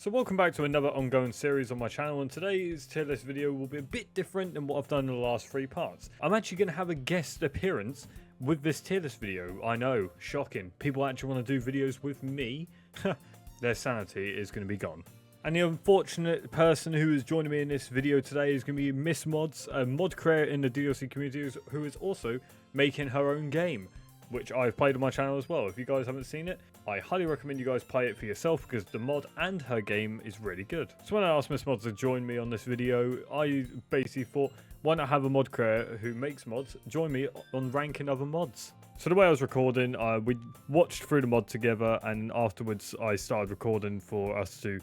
So welcome back to another ongoing series on my channel, and today's tier list video will be a bit different than what I've done in the last 3 parts. I'm actually going to have a guest appearance with this tier list video. I know, shocking. People actually want to do videos with me. Their sanity is going to be gone. And the unfortunate person who is joining me in this video today is going to be MsMods, a mod creator in the DDLC community who is also making her own game, which I've played on my channel as well. If you guys haven't seen it, I highly recommend you guys play it for yourself because the mod and her game is really good. So when I asked MsMods to join me on this video, I basically thought, why not have a mod creator who makes mods join me on ranking other mods? So the way I was recording, we watched through the mod together, and afterwards I started recording for us to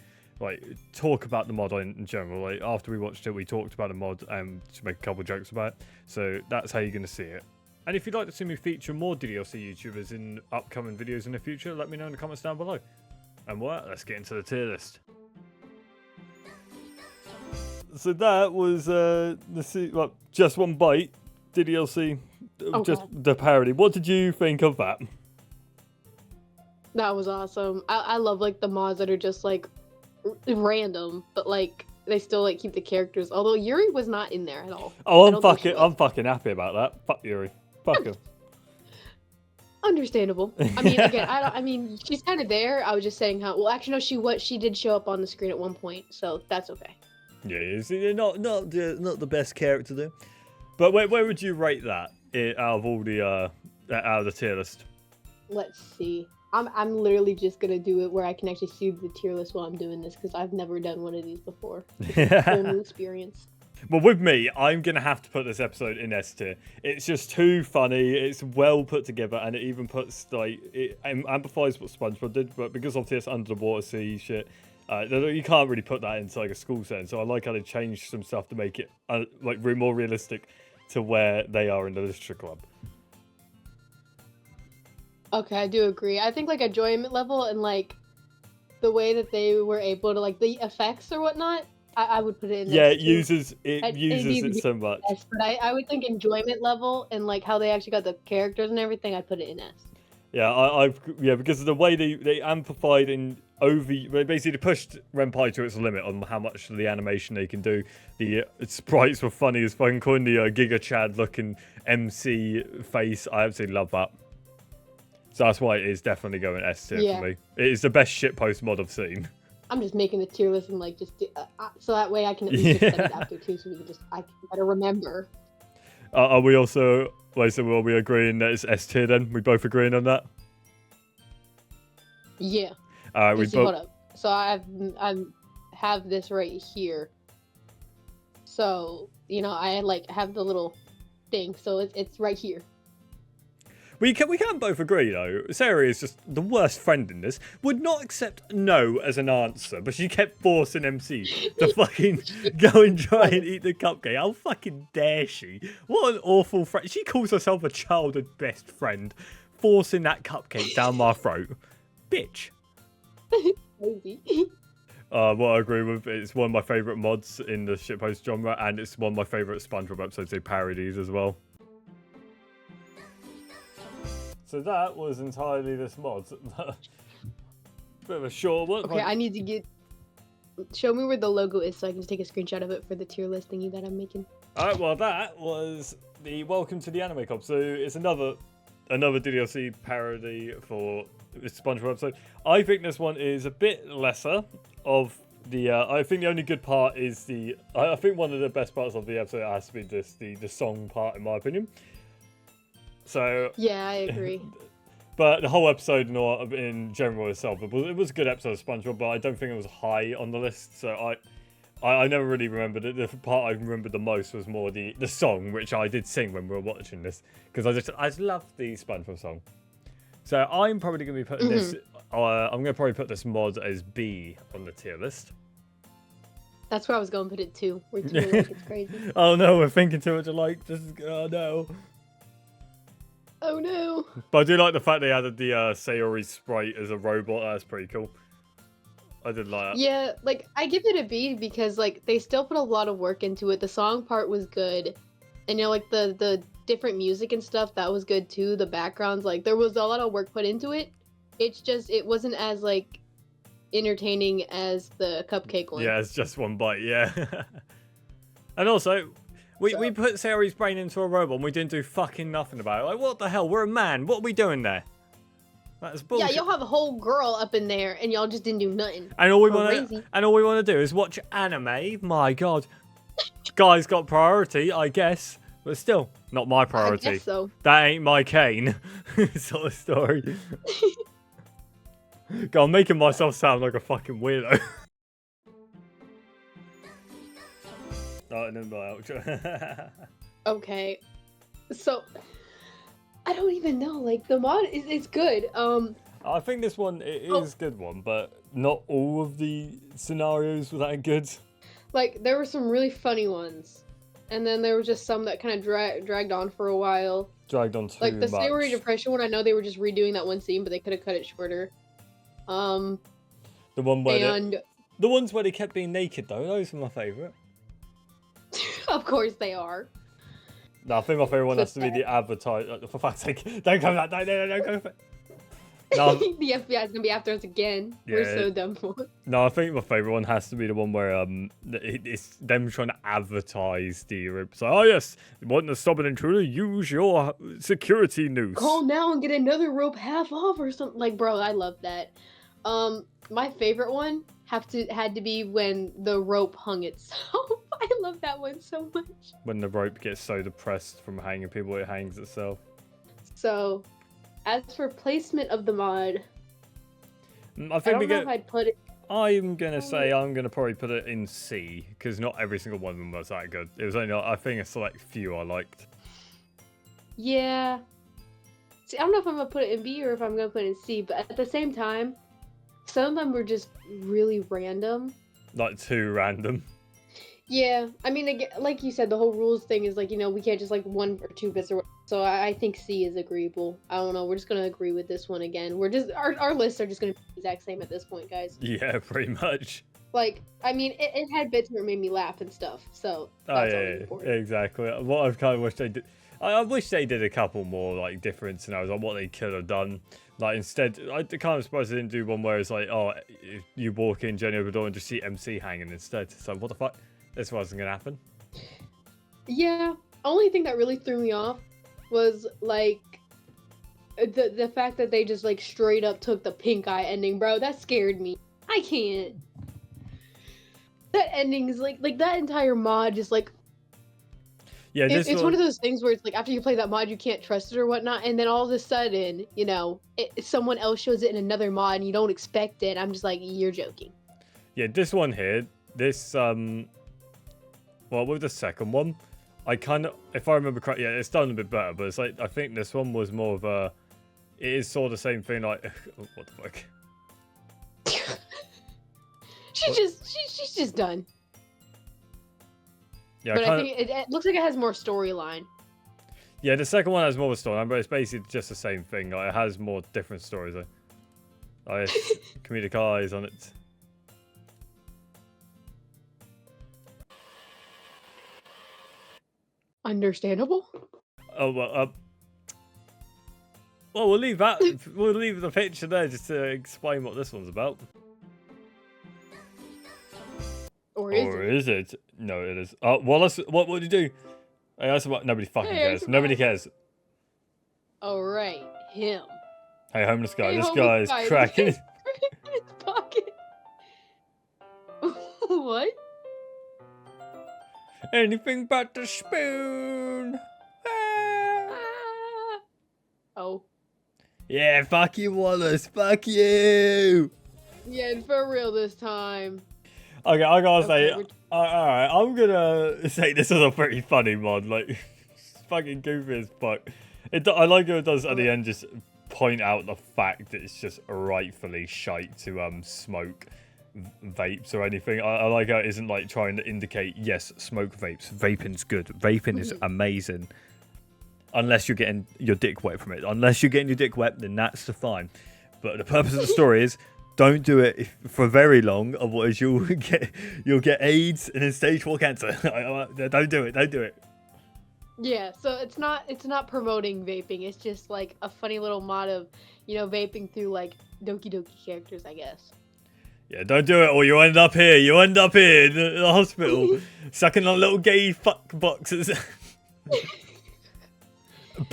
talk about the mod in general. Like after we watched it, we talked about the mod and to make a couple jokes about it. So that's how you're going to see it. And if you'd like to see me feature more DDLC YouTubers in upcoming videos in the future, let me know in the comments down below. And what? Let's get into the tier list. So that was Just One Bite, DDLC, just the parody. What did you think of that? That was awesome. I love the mods that are just random, but they still keep the characters. Although Yuri was not in there at all. Oh, I'm fucking happy about that. Fuck Yuri. Fuck him. Understandable. I mean, again, I mean, she's kind of there. I was just saying how. Well, actually, no. She did show up on the screen at one point, so that's okay. Yeah, it's not the best character though. But where would you rate that out of all the out of the tier list? Let's see. I'm literally just gonna do it where I can actually see the tier list while I'm doing this because I've never done one of these before. It's a whole new experience. Well, with me, I'm going to have to put this episode in S tier. It's just too funny, it's well put together, and it even puts, it amplifies what SpongeBob did, but because obviously it's under the water sea shit, you can't really put that into a school setting, so I like how they changed some stuff to make it, more realistic to where they are in the literature club. Okay, I do agree. I think, enjoyment level and, the way that they were able to, the effects or whatnot, I would put it in. Yeah, it uses it so much. S, but I would think enjoyment level and how they actually got the characters and everything, I'd put it in S. Yeah, because of the way they amplified and basically pushed Renpai to its limit on how much of the animation they can do. The sprites were funny as fucking cool. The Giga Chad looking MC face, I absolutely love that. So that's why it is definitely going S tier for me. It is the best shitpost mod I've seen. I'm just making the tier list and just do, so that way I can at least just set it after too, so we can I can better remember. Are we also are we agreeing that it's S tier then? We both agreeing on that? Yeah. Hold up. So I have this right here. So I have the little thing, so it's right here. We can both agree, though. Sayori is just the worst friend in this. Would not accept no as an answer, but she kept forcing MC to fucking go and try and eat the cupcake. How fucking dare she? What an awful friend. She calls herself a childhood best friend, forcing that cupcake down my throat. Bitch. Crazy. What I agree with, it's one of my favourite mods in the shitpost genre, and it's one of my favourite SpongeBob episodes, they parodies as well. So that was entirely this mod. Bit of a short one. Okay, I need to show me where the logo is so I can just take a screenshot of it for the tier list thingy that I'm making. Alright, well that was the Welcome to the Anime Club. So it's another DDLC parody for this SpongeBob episode. I think this one is a bit lesser of the I think the only good part is I think one of the best parts of the episode has to be the song part, in my opinion. So yeah, I agree. But the whole episode in general itself, it was a good episode of SpongeBob, but I don't think it was high on the list. So I never really remembered it. The part I remembered the most was more the song, which I did sing when we were watching this, because I just love the SpongeBob song. So I'm probably going to be putting this. I'm going to probably put this mod as B on the tier list. That's where I was going to put it too. It's crazy. Oh no, we're thinking too much alike. Oh no. Oh no! But I do like the fact they added the Sayori sprite as a robot. That's pretty cool. I did like that. Yeah, I give it a B because they still put a lot of work into it. The song part was good, and the different music and stuff, that was good too. The backgrounds, there was a lot of work put into it. It's just it wasn't as entertaining as the cupcake one. Yeah, it's just one bite, yeah. And also, we put Sayori's brain into a robot and we didn't do fucking nothing about it. Like, what the hell? We're a man. What are we doing there? That's bullshit. Yeah, y'all have a whole girl up in there and y'all just didn't do nothing. And all we want to do is watch anime. My God. Guys got priority, I guess. But still, not my priority. I guess so. That ain't my Kane. Sort of story. God, I'm making myself sound like a fucking weirdo. Oh, and then my outro. Okay. So, I don't even know. Like, the mod is good. I think this one is a good one, but not all of the scenarios were that good. Like, there were some really funny ones. And then there were just some that kind of dragged on for a while. Dragged on too much. Like, the Sayori depression one, I know they were just redoing that one scene, but they could have cut it shorter. The one where the ones where they kept being naked, though, those were my favourite. Of course they are. No, I think my favourite one has to be the advertise. For fuck's sake, don't go for that. No, don't go for it. No, the FBI is gonna be after us again. Yeah. We're so dumb for it. No, I think my favourite one has to be the one where it's them trying to advertise the It's like, oh yes, you want to stop an intruder? Use your security noose. Call now and get another rope half off or something. Like, bro, I love that. My favorite one had to be when the rope hung itself. I love that one so much. When the rope gets so depressed from hanging people, it hangs itself. So, as for placement of the mod, I think know if I'd put it. I'm gonna say I'm gonna probably put it in C because not every single one of them was that good. It was only I think a select few I liked. Yeah. See, I don't know if I'm gonna put it in B or if I'm gonna put it in C, but at the same time, some of them were just really random. Like too random. Yeah, I mean, again, like you said, the whole rules thing is like, you know, we can't just like 1 or 2 bits or so I think C is agreeable. I don't know, we're just gonna agree with this one again. We're just our lists are just gonna be the exact same at this point, guys. Yeah, pretty much. Like, I mean, it had bits where it made me laugh and stuff, so that's all important. Exactly. What I've kind of wished they did. I wish they did a couple more like different scenarios, like what they could have done. Like instead, I kind of surprised they didn't do one where it's like, oh, if you walk in, Jenny open the door and just see MC hanging instead. So what the fuck? This wasn't gonna happen. Yeah, only thing that really threw me off was like the fact that they just like straight up took the pink eye ending, bro. That scared me. I can't. That ending is like that entire mod just like. Yeah, it's one of those things where it's like after you play that mod you can't trust it or whatnot, and then all of a sudden, you know, someone else shows it in another mod and you don't expect it. I'm just like, you're joking. Yeah, this one here, this well, with the second one, I kind of, if I remember correctly, yeah, it's done a bit better, but it's like, I think this one was more of a, it is sort of the same thing, like, what the fuck? She's just done. Yeah, but I think it looks like it has more storyline. Yeah, the second one has more of a storyline, but it's basically just the same thing. Like, it has more different stories. Like, comedic eyes on it. Understandable. Oh well. Well, we'll leave that. We'll leave the picture there just to explain what this one's about. Or is it? No, it is. Wallace, what would you do? Hey, that's what nobody fucking cares. Nobody cares. All right, him. Hey, homeless guy. This guy is cracking his pocket. What? Anything but the spoon. Oh. Yeah, fuck you, Wallace. Fuck you. Yeah, and for real this time. Okay, I gotta say, alright, I'm gonna say this is a pretty funny mod. Like, it's fucking goofy as fuck. I like how it does at the end just point out the fact that it's just rightfully shite to smoke vapes or anything. I like how it isn't like trying to indicate, yes, smoke vapes. Vaping's good. Vaping is amazing. Unless you're getting your dick wet from it. Unless you're getting your dick wet, then that's fine. But the purpose of the story is, don't do it for very long, otherwise you'll get AIDS and then stage 4 cancer. Don't do it. Don't do it. Yeah, so it's not promoting vaping. It's just like a funny little mod of, you know, vaping through like Doki Doki characters, I guess. Yeah, don't do it or you end up here. You end up here in the hospital, sucking on little gay fuck boxes.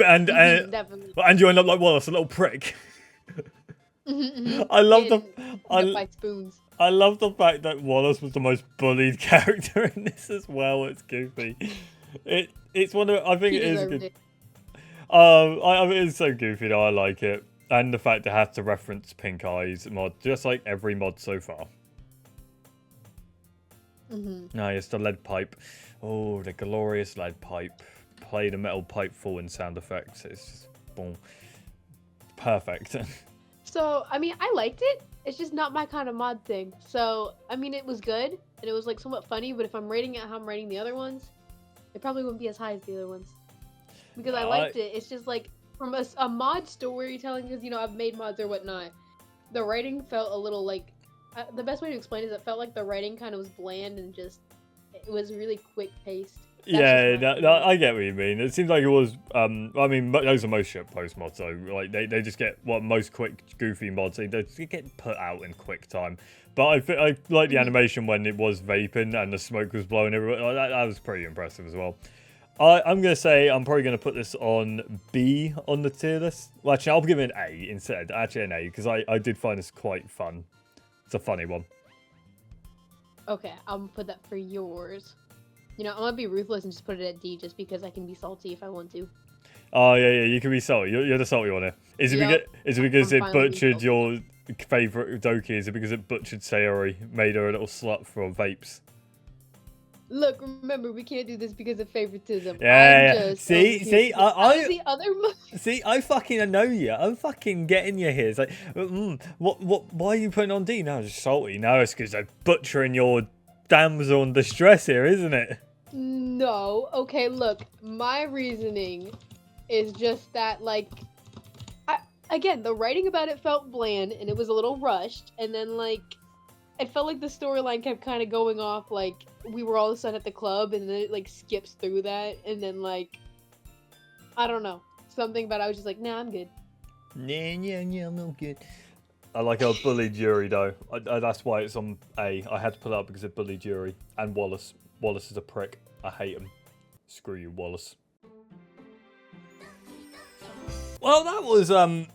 and Definitely. you end up like Wallace, a little prick. I love by spoons. I love the fact that Wallace was the most bullied character in this as well. It's goofy. It's one of I think it is good. I mean, it's so goofy though. I like it, and the fact it has to reference Pink Eyes mod, just like every mod so far. No, it's the lead pipe. Oh, the glorious lead pipe. Play the metal pipe full in sound effects. It's just boom, perfect. So I mean, I liked it. It's just not my kind of mod thing. So I mean, it was good and it was like somewhat funny. But if I'm rating it how I'm rating the other ones, it probably wouldn't be as high as the other ones. Because I liked it. It's just like from a mod storytelling, because you know I've made mods or whatnot. The writing felt a little like the best way to explain is it felt like the writing kind of was bland and just it was really quick paced. Yeah, I get what you mean. It seems like it was. I mean, those are most shitpost mods, so like they just get what most quick goofy mods. They get put out in quick time. But I like the animation when it was vaping and the smoke was blowing everywhere. Like, that was pretty impressive as well. I'm gonna say I'm probably gonna put this on B on the tier list. Well, actually, I'll give it an A instead. Actually, an A because I did find this quite fun. It's a funny one. Okay, I'm gonna put that for yours. You know, I'm gonna be ruthless and just put it at D just because I can be salty if I want to. Oh yeah, you can be salty. You're the salty one here. Is it because it butchered your favorite Doki? Is it because it butchered Sayori, made her a little slut for vapes? Look, remember, we can't do this because of favoritism. Yeah. See, I fucking know you. I'm fucking getting you here. It's like, why are you putting on D? No, it's salty. No, it's because I'm butchering your damsel in distress here, isn't it? No. Okay, look, my reasoning is just that, like, again, the writing about it felt bland and it was a little rushed, and then, like, it felt like the storyline kept kind of going off, like, we were all of a sudden at the club, and then it, like, skips through that, and then, like, I don't know. Something about I was just like, nah, I'm good. Nah, I'm not good. I like how bullied Yuri, though. That's why it's on A. I had to put it up because it bullied Yuri. And Wallace. Wallace is a prick. I hate him. Screw you, Wallace. Well, that was something.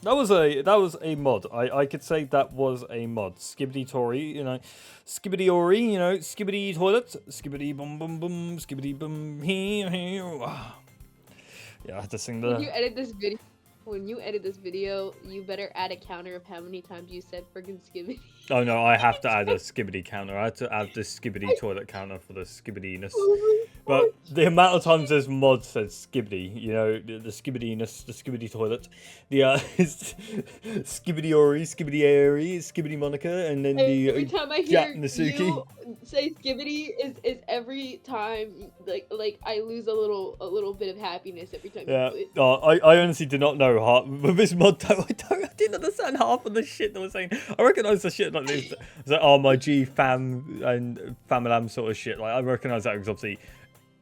That was a mod. I could say that was a mod. Skibbity Tory, you know, Skibbity Ori, you know, Skibbity Toilet, Skibbity Bum Bum Bum, Skibbity Bum Hee. Yeah, I had to sing the. When you edit this video, you better add a counter of how many times you said friggin' skibbity. Oh no, I have to add a skibbity counter. I had to add this skibbity toilet counter for the skibbityness. But the amount of times this mod said skibbity, you know, the skibbityness, the skibbity toilet, the skibbity Ori, skibbity Airy, skibbity Monica, and then the every time I hear Nasuki. You say skibbity is every time like I lose a little bit of happiness every time. Yeah, you do it. I honestly did not know half with this mod. I didn't understand half of the shit that was saying. I recognise the shit like this. It's like, oh, my G fam and famalam sort of shit. Like I recognise that because obviously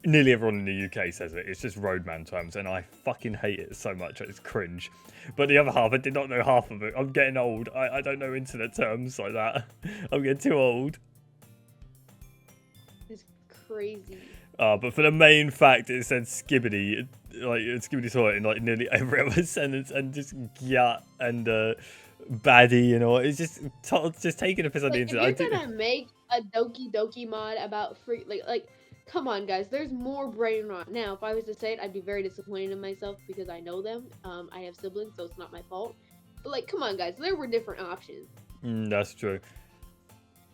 nearly everyone in the UK says it. It's just roadman terms, and I fucking hate it so much. It's cringe. But the other half, I did not know half of it. I'm getting old. I don't know internet terms like that. I'm getting too old. It's crazy. But for the main fact, it said skibbity, like skibbity toilet in like nearly every other sentence, and just yeah and baddie, you know, it's just taking a piss on the internet. If you're gonna make a Doki mod about free, like, come on, guys, there's more Brainrot. Now, if I was to say it, I'd be very disappointed in myself because I know them. I have siblings, so it's not my fault. But like, come on, guys, there were different options. That's true.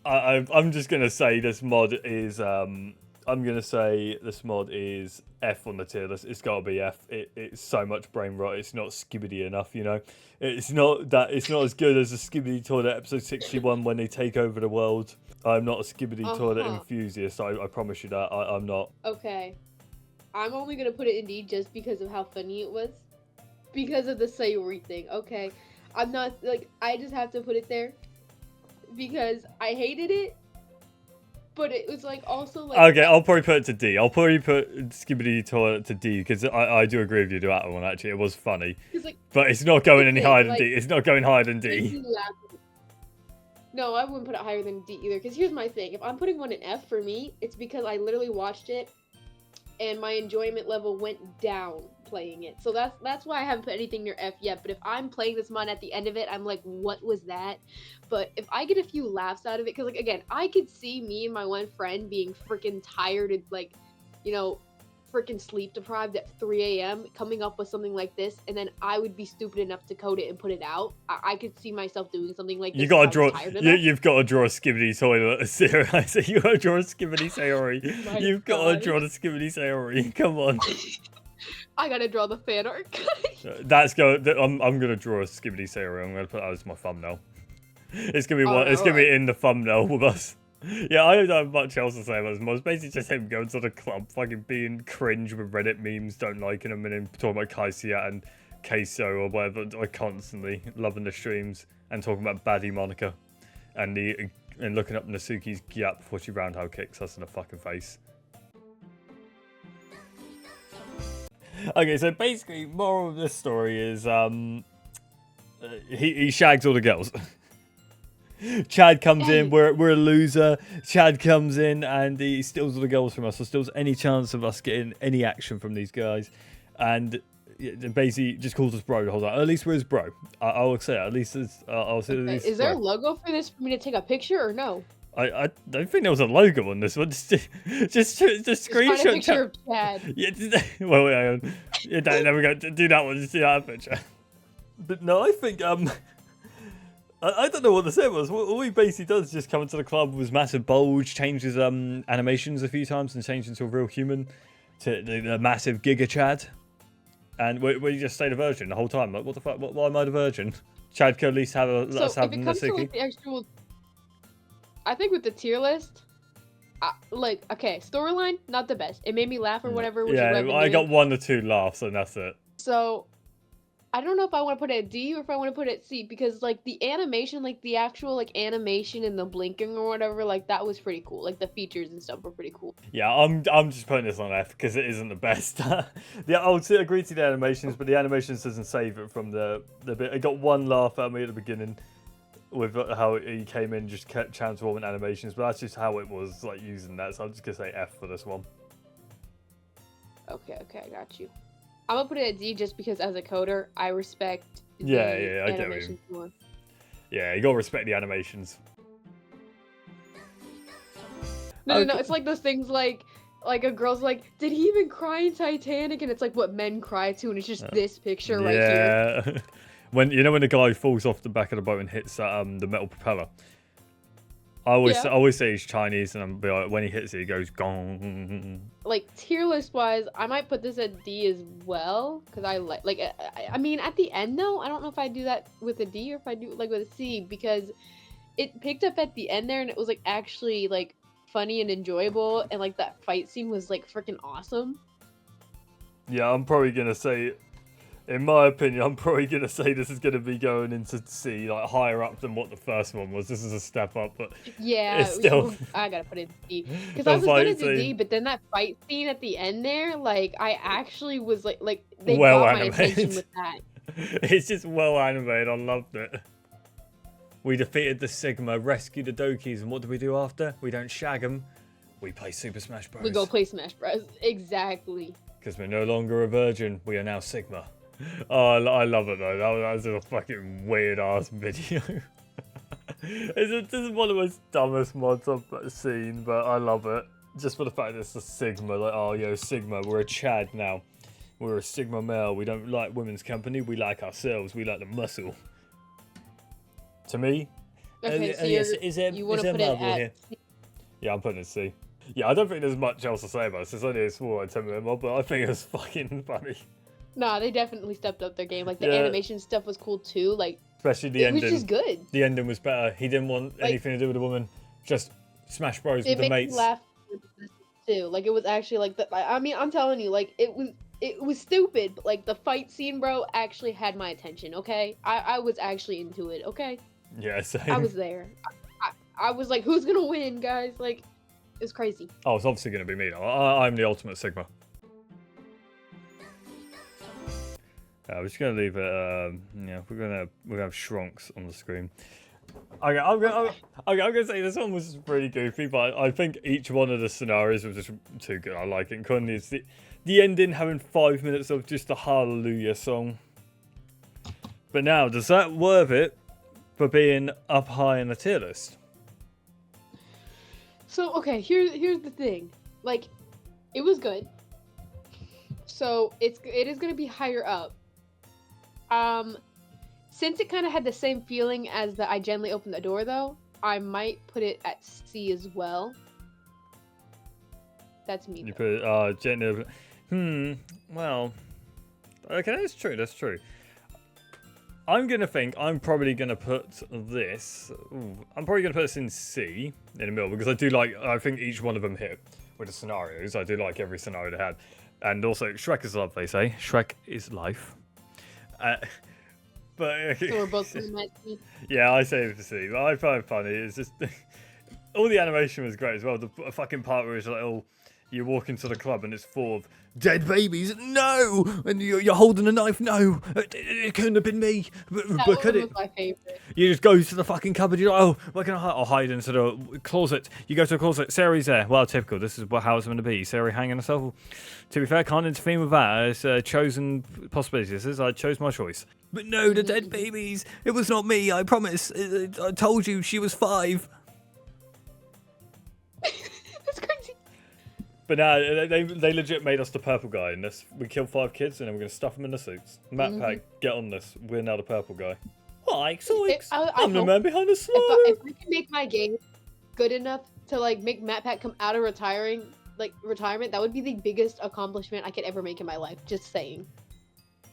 I'm just gonna say this mod is I'm gonna say this mod is F on the tier list. It's gotta be F. It's so much brain rot. It's not skibbity enough, you know. It's not as good as the Skibbity Toilet episode 61 when they take over the world. I'm not a Skibbity Toilet enthusiast. I promise you that. I'm not. Okay, I'm only gonna put it in D just because of how funny it was, because of the Sayori thing. Okay, I'm not like I just have to put it there because I hated it. but it was like also like. Okay, I'll probably put it to D. I'll probably put Skibidi Toilet to D because I do agree with you to that one. Actually, it was funny, Like, but it's not going any higher than like, D. It's not going higher than D. No, I wouldn't put it higher than D either. Because here's my thing: if I'm putting one in F for me, it's because I literally watched it, and my enjoyment level went down playing it. So that's why I haven't put anything near F yet. But if I'm playing this mod at the end of it, I'm like, what was that? But if I get a few laughs out of it, because like again, I could see me and my one friend being freaking tired and like, you know, freaking sleep deprived at 3 a.m. coming up with something like this, and then I would be stupid enough to code it and put it out. I could see myself doing something like this. You gotta draw. You've got to draw a Skibidi Toilet. Seriously, you gotta draw a Skibidi Sayori. You've got to draw the Skibidi Sayori. Come on. I gotta draw the fan art. That's go. I'm gonna draw a Skibidi Sayori. I'm gonna put that as my thumbnail. It's gonna be one. It's gonna be in the thumbnail with us. Yeah, I don't have much else to say about this mod. It's basically just him going to the club, fucking being cringe with Reddit memes, don't liking him, and then talking about Kaisia and Queso or whatever, like constantly loving the streams and talking about baddie Monica and looking up Nasuki's gap before she roundhouse kicks us in the fucking face. Okay, so basically, moral of this story is he shags all the girls. Chad comes in, we're a loser. Chad comes in and he steals all the girls from us, or steals any chance of us getting any action from these guys, and basically just calls us bro the whole time. At least we're his bro. I will say at least I'll say. Okay. Is there a logo for this for me to take a picture or no? I don't think there was a logo on this one. Just screenshot. Find a picture of Chad. Yeah, well, hang on. Yeah, there we go. Do that one. Just do that picture. But no, I think I don't know what the say was. All he basically does is just come into the club with his massive bulge, change his animations a few times, and change into a real human to the massive Giga Chad. And we just stayed a virgin the whole time. Like, what the fuck? Why am I the virgin? Chad could at least have a. So if it comes to like the actual, I think with the tier list, like okay, storyline not the best. It made me laugh or whatever. Yeah, I got 1 or 2 laughs and that's it. So. I don't know if I want to put it at D or if I want to put it at C, because like the animation, like the actual like animation and the blinking or whatever, like that was pretty cool. Like the features and stuff were pretty cool. Yeah, I'm just putting this on F because it isn't the best. Yeah, I'll agree to the animations, but the animations doesn't save it from the bit. It got 1 laugh at me at the beginning with how he came in, just kept transforming animations, but that's just how it was like using that. So I'm just gonna say F for this one. Okay, I got you. I'm gonna put it at D just because as a coder, I respect the animations more. Yeah, you gotta respect the animations. No, it's like those things like a girl's like, did he even cry in Titanic? And it's like what men cry to, and it's just this picture right here. Yeah. when the guy falls off the back of the boat and hits the metal propeller. I always say he's Chinese, and when he hits it, he goes gong. Like tier list wise, I might put this at D as well because I mean at the end though, I don't know if I do that with a D or if I do like with a C, because it picked up at the end there and it was like actually like funny and enjoyable, and like that fight scene was like freaking awesome. Yeah, I'm probably gonna say, in my opinion, I'm probably going to say this is going to be going into C, like higher up than what the first one was. This is a step up, but yeah, it's still... I got to put it in D. Because I was going to do D, but then that fight scene at the end there, like, I actually was like they got my attention with that. It's just well animated. I loved it. We defeated the Stigma, rescued the Dokis, and what do we do after? We don't shag them. We play Super Smash Bros. We go play Smash Bros. Exactly. Because we're no longer a virgin. We are now Sigma. Oh, I love it though. That was a fucking weird ass video. This is one of the most dumbest mods I've seen, but I love it. Just for the fact that it's a Sigma. Like, oh, yo, Sigma, we're a Chad now. We're a Sigma male. We don't like women's company. We like ourselves. We like the muscle. To me, okay, so you want to put it at C? Yeah, I'm putting it C. Yeah, I don't think there's much else to say about this. It's only a small 10-minute mod, but I think it was fucking funny. Nah, they definitely stepped up their game. Like, the animation stuff was cool, too. Like, especially the ending. It was just good. The ending was better. He didn't want anything to do with the woman. Just Smash Bros with the mates. It made me laugh, too. Like, it was actually, like, I mean, I'm telling you, like, it was stupid, but, like, the fight scene, bro, actually had my attention, okay? I was actually into it, okay? Yeah, same. I was there. I was like, who's gonna win, guys? Like, It was crazy. Oh, it's obviously going to be me. I'm the ultimate Sigma. We're just going to leave it. Yeah, we're gonna have Shrunks on the screen. Okay, I'm gonna say this one was pretty goofy, but I think each one of the scenarios was just too good. I like it. Including the ending, having 5 minutes of just a hallelujah song. But now, does that worth it for being up high in the tier list? So okay, here's the thing. Like, it was good. So it is gonna be higher up. Since it kind of had the same feeling as the I Gently Opened the Door, though, I might put it at C as well. That's me. You put gently. Well, okay, that's true. That's true. I'm probably gonna put this. I'm probably gonna put this in C in the middle because I think each one of them hit with the scenarios. I do like every scenario they had, and also Shrek is love. They say Shrek is life. But So we're both in that C. Yeah, I say it to C. But I find it funny. It's just all the animation was great as well. The fucking part where it's like, oh, you walk into the club and it's full of dead babies. No, and you're holding a knife. No, it couldn't have been me. But could it? Was my favorite. You just go to the fucking cupboard. You're like, oh, where can I hide? I'll hide into the closet. You go to the closet. Sayori's there. Well, typical. This is how it's going to be. Sayori hanging herself. Well, to be fair, can't intervene with that. It's a chosen possibility. This is I chose my choice. But no, the dead babies. It was not me. I promise. I told you she was 5. That's crazy. But now they legit made us the purple guy in this. We killed 5 kids and then we're gonna stuff them in the suits. Matt Pack, get on this. We're now the purple guy. I'm the man behind the slide. If we can make my game good enough to like make Matt Pack come out of retirement, that would be the biggest accomplishment I could ever make in my life. Just saying.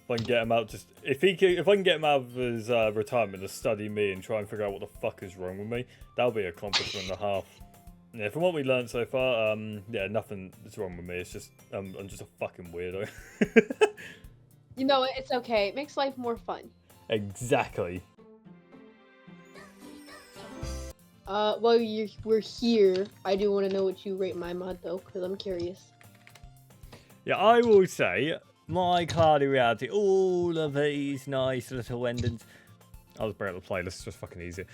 If I can get him out, if I can get him out of his retirement to study me and try and figure out what the fuck is wrong with me, that'll be an accomplishment and a half. Yeah, from what we learned so far, yeah, nothing is wrong with me. It's just I'm just a fucking weirdo. You know, it's okay. It makes life more fun. Exactly. While we're here, I do want to know what you rate my mod though, because I'm curious. Yeah, I will say my cloudy reality. All of these nice little endings. I'll just bring up the playlist. It's just fucking easier.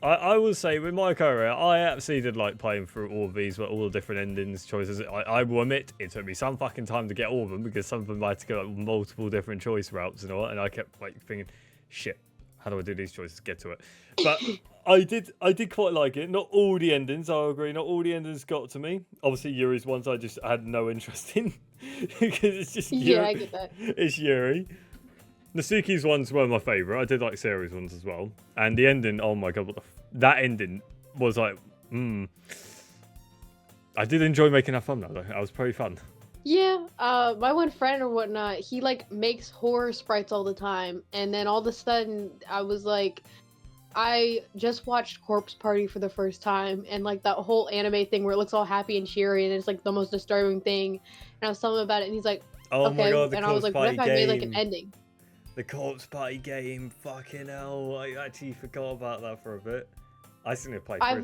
I will say with my career, I absolutely did like playing through all of these, but all the different endings, choices. I will admit it took me some fucking time to get all of them because some of them I had to go like multiple different choice routes and all that, and I kept like thinking, shit, how do I do these choices to get to it? But I did quite like it. Not all the endings, I'll agree. Not all the endings got to me. Obviously, Yuri's ones I just had no interest in because it's just Yuri. Yeah, I get that. It's Yuri. Nasuki's ones were my favourite. I did like Sayori's ones as well. And the ending, oh my god, that ending was like, I did enjoy making that thumbnail though. That was pretty fun. Yeah, my one friend or whatnot, he like makes horror sprites all the time, and then all of a sudden I was like, I just watched Corpse Party for the first time, and like that whole anime thing where it looks all happy and cheery, and it's like the most disturbing thing. And I was telling him about it, and he's like, oh okay. My god, and I was like, what if I made like an ending? The Corpse Party game, fucking hell! I actually forgot about that for a bit. I still need to play. I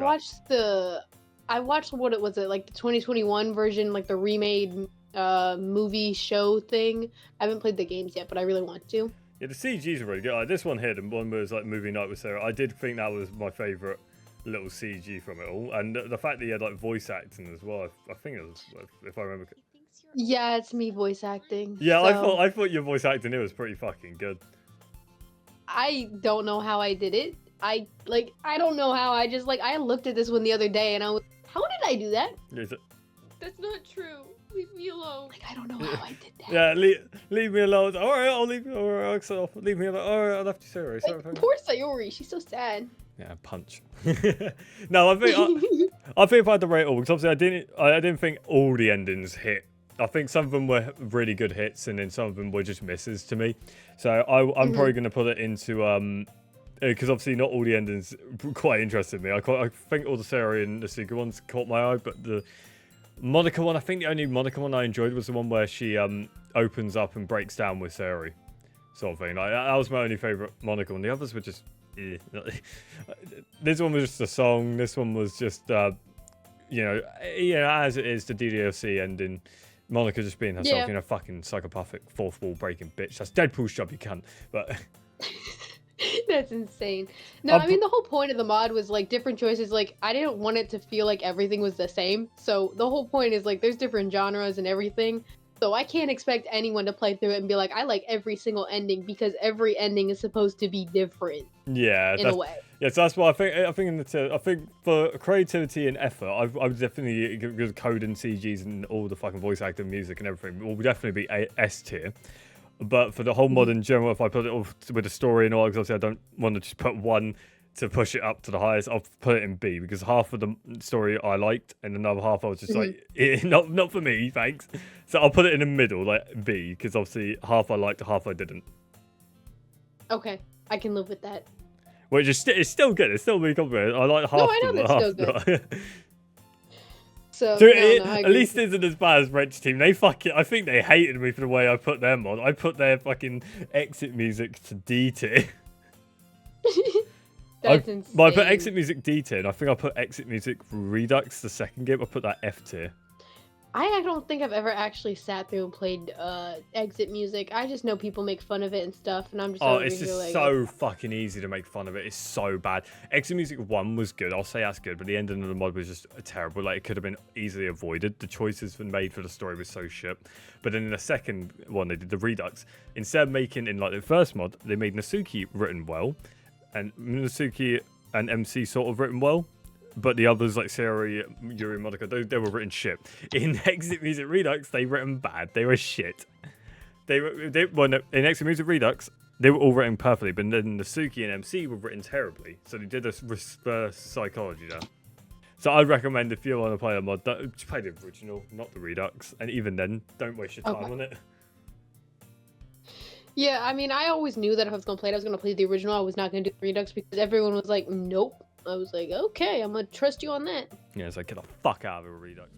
watched what it was, like the 2021 version, like the remade movie show thing. I haven't played the games yet, but I really want to. Yeah, the CGs are really good. Like, this one here, the one was like movie night with Sarah. I did think that was my favourite little CG from it all, and the fact that he had like voice acting as well. I think it was, if I remember. Yeah, it's me voice acting. Yeah, so... I thought your voice acting it was pretty fucking good. I don't know how I did it. I don't know how. I looked at this one the other day and I was, how did I do that? That's not true. Leave me alone. Like, I don't know how I did that. Yeah, leave me alone. All right, I'll leave you. All right, I'll leave me alone. All right, I left you, Sayori. Like, poor Sayori. She's so sad. Yeah, punch. No, I think if I had to rate all, because obviously I didn't think all the endings hit. I think some of them were really good hits, and then some of them were just misses to me. So I'm probably going to put it into because obviously not all the endings quite interested me. I think all the Sayori and the Suga ones caught my eye, but the Monica one, I think the only Monica one I enjoyed was the one where she opens up and breaks down with Sayori, sort of thing. Like, that was my only favourite Monica one. The others were just. This one was just a song. This one was just as it is, the DDLC ending, Monica just being herself, Yeah. fucking psychopathic, fourth wall breaking bitch. That's Deadpool's job, you cunt. But That's insane. No, I mean, the whole point of the mod was like different choices. Like, I didn't want it to feel like everything was the same. So the whole point is like there's different genres and everything. So I can't expect anyone to play through it and be like, I like every single ending, because every ending is supposed to be different. Yeah, in a way. Yeah, so that's why I think for creativity and effort, I would definitely give code and CGs and all the fucking voice acting, music and everything will definitely be S tier. But for the whole mod in general, if I put it all with the story and all, because obviously I don't want to just put one to push it up to the highest, I'll put it in B, because half of the story I liked and another half I was just like, not for me, thanks. So I'll put it in the middle, like B, because obviously half I liked, half I didn't. Okay, I can live with that. Which is it's still good. It's still really complicated. I like half. No, I know that's half, still good. So, so at least it isn't as bad as Wrench Team. They I think they hated me for the way I put them on. I put their fucking exit music to D tier. That's insane. But I put exit music D tier, and I think I put exit music Redux, the second game. I put that F tier. I don't think I've ever actually sat through and played exit music. I just know people make fun of it and stuff, and I'm just over it's here just like, so fucking easy to make fun of it. It's so bad. Exit Music 1 was good. I'll say that's good, but the ending of the mod was just terrible. Like, it could have been easily avoided. The choices made for the story was so shit. But then in the second one, they did the Redux. Instead of making, in like the first mod, they made Nasuki written well, and Nasuki and MC sort of written well. But the others, like Sayori, Yuri, Monica, they were written shit. In Exit Music Redux, they written bad. They were shit. In Exit Music Redux, they were all written perfectly, but then Nasuki and MC were written terribly. So they did a reverse psychology there. So I'd recommend, if you want to play a mod, just play the original, not the Redux. And even then, don't waste your time on it. Yeah, I mean, I always knew that if I was going to play it, I was going to play the original. I was not going to do Redux, because everyone was like, nope. I was like, okay, I'm going to trust you on that. Yeah, it's like, get the fuck out of it, Redux.